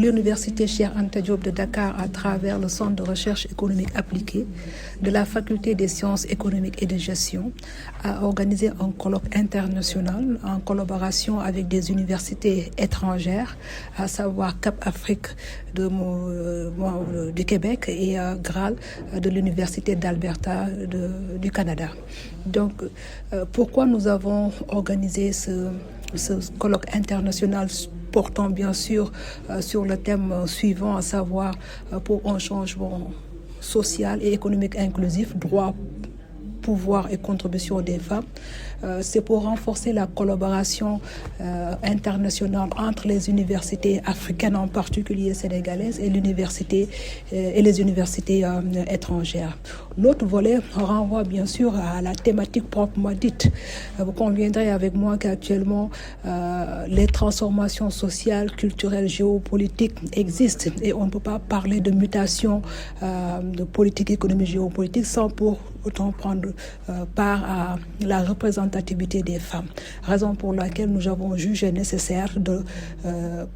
l'Université Cheikh Anta Diop de Dakar, à travers le Centre de recherche économique appliquée de la Faculté des sciences économiques et de gestion, a organisé un colloque international en collaboration avec des universités étrangères, à savoir Cap Afrique du Québec et Graal de l'Université d'Alberta du Canada. Donc, pourquoi nous avons organisé ce colloque international portant bien sûr sur le thème suivant, à savoir pour un changement social et économique inclusif, droit, pouvoir et contribution des femmes. C'est pour renforcer la collaboration internationale entre les universités africaines, en particulier sénégalaises, et les universités étrangères. L'autre volet renvoie bien sûr à la thématique proprement dite. Vous conviendrez avec moi qu'actuellement, les transformations sociales, culturelles, géopolitiques existent et on ne peut pas parler de mutation de politique économique géopolitique sans pour autant prendre part à la représentativité des femmes. Raison pour laquelle nous avons jugé nécessaire de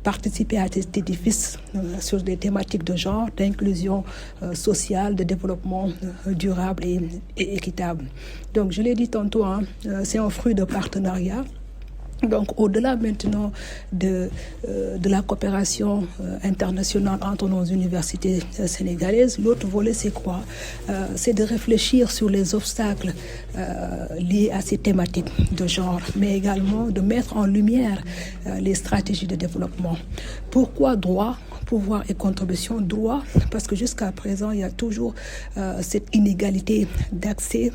participer à cet édifice sur des thématiques de genre, d'inclusion sociale, de développement durable et équitable. Donc, je l'ai dit tantôt, c'est un fruit de partenariat. Donc, au-delà maintenant de la coopération internationale entre nos universités sénégalaises, l'autre volet, c'est quoi? C'est de réfléchir sur les obstacles liés à ces thématiques de genre, mais également de mettre en lumière les stratégies de développement. Pourquoi droit, pouvoir et contribution? Droit, parce que jusqu'à présent, il y a toujours cette inégalité d'accès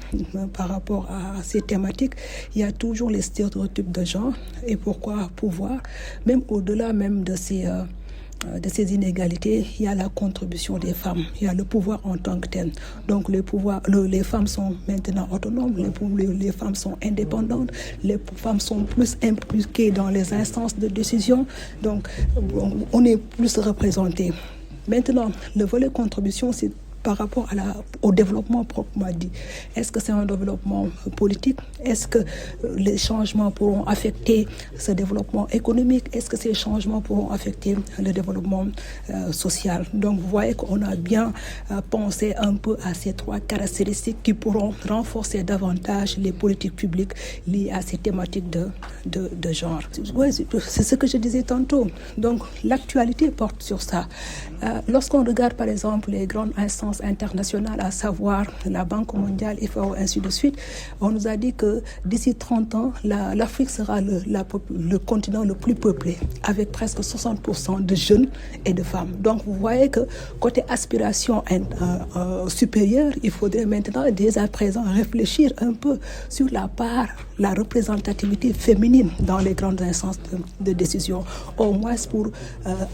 par rapport à ces thématiques. Il y a toujours les stéréotypes de genre. Et pourquoi pouvoir? Même au-delà même de ces inégalités, il y a la contribution des femmes, il y a le pouvoir en tant que tel. Donc les femmes sont maintenant autonomes, les femmes sont indépendantes, les femmes sont plus impliquées dans les instances de décision, donc on est plus représenté. Maintenant, le volet contribution, c'est par rapport au développement proprement dit. Est-ce que c'est un développement politique? Est-ce que les changements pourront affecter ce développement économique? Est-ce que ces changements pourront affecter le développement social? Donc, vous voyez qu'on a bien pensé un peu à ces trois caractéristiques qui pourront renforcer davantage les politiques publiques liées à ces thématiques de genre. Ouais, c'est ce que je disais tantôt. Donc, l'actualité porte sur ça. Lorsqu'on regarde, par exemple, les grandes instances internationales, à savoir la Banque mondiale, FAO, ainsi de suite, on nous a dit que d'ici 30 ans, l'Afrique sera le continent le plus peuplé, avec presque 60% de jeunes et de femmes. Donc vous voyez que côté aspiration supérieure, il faudrait maintenant, dès à présent, réfléchir un peu sur la part, la représentativité féminine dans les grandes instances de décision, au moins pour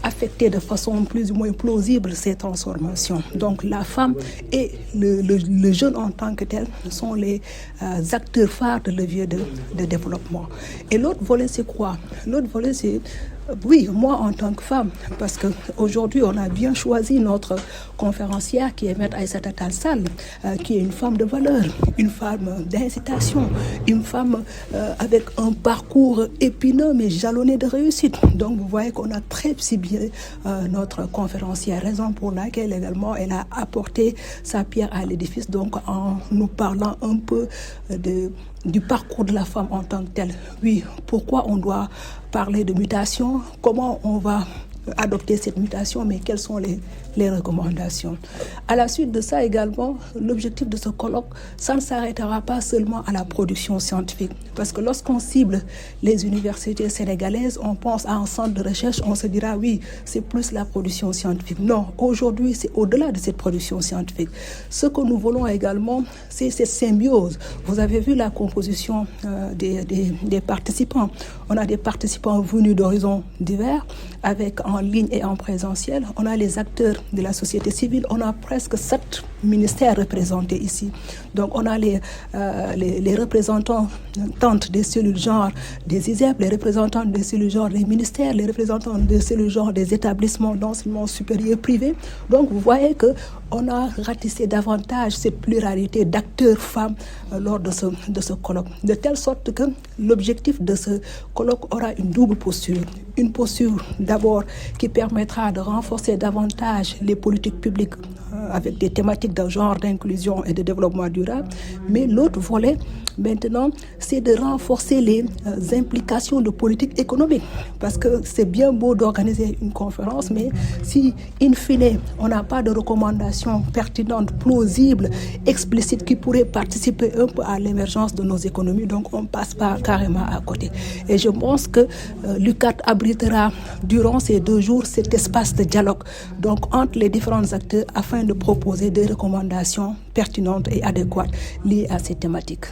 affecter de façon plus ou moins plausible ces transformations. Donc la femme et le jeune en tant que tel sont les acteurs phares de levier de développement. Et l'autre volet, c'est quoi? L'autre volet, c'est oui, moi en tant que femme, parce qu'aujourd'hui on a bien choisi notre conférencière qui est Maître Aïssata Tall Sall, qui est une femme de valeur, une femme d'incitation, une femme avec un parcours épineux mais jalonné de réussite. Donc vous voyez qu'on a très ciblé notre conférencière, raison pour laquelle également elle a apporté sa pierre à l'édifice, donc en nous parlant un peu du parcours de la femme en tant que telle. Oui, pourquoi on doit parler de mutation, comment on va adopter cette mutation, mais quelles sont les recommandations. À la suite de ça également, l'objectif de ce colloque, ça ne s'arrêtera pas seulement à la production scientifique. Parce que lorsqu'on cible les universités sénégalaises, on pense à un centre de recherche, on se dira oui, c'est plus la production scientifique. Non, aujourd'hui, c'est au-delà de cette production scientifique. Ce que nous voulons également, c'est cette symbiose. Vous avez vu la composition des participants. On a des participants venus d'horizons divers, avec en ligne et en présentiel. On a les acteurs de la société civile. On a presque 7 ministères représentés ici. Donc on a les représentants des cellules genre des ISEP, les représentants des cellules genre des ministères, les représentants des cellules genre des établissements d'enseignement supérieur privés. Donc vous voyez que on a ratissé davantage cette pluralité d'acteurs femmes lors de ce colloque. De telle sorte que l'objectif de ce colloque aura une double posture. Une posture d'abord qui permettra de renforcer davantage les politiques publiques avec des thématiques de genre, d'inclusion et de développement durable. Mais l'autre volet, maintenant, c'est de renforcer les implications de politique économique. Parce que c'est bien beau d'organiser une conférence, mais si, in fine, on n'a pas de recommandations pertinentes, plausibles, explicites, qui pourraient participer un peu à l'émergence de nos économies, donc on passe pas carrément à côté. Et je pense que l'UCAD abritera durant ces 2 jours cet espace de dialogue donc, entre les différents acteurs afin de proposer des recommandations pertinentes et adéquates liées à ces thématiques.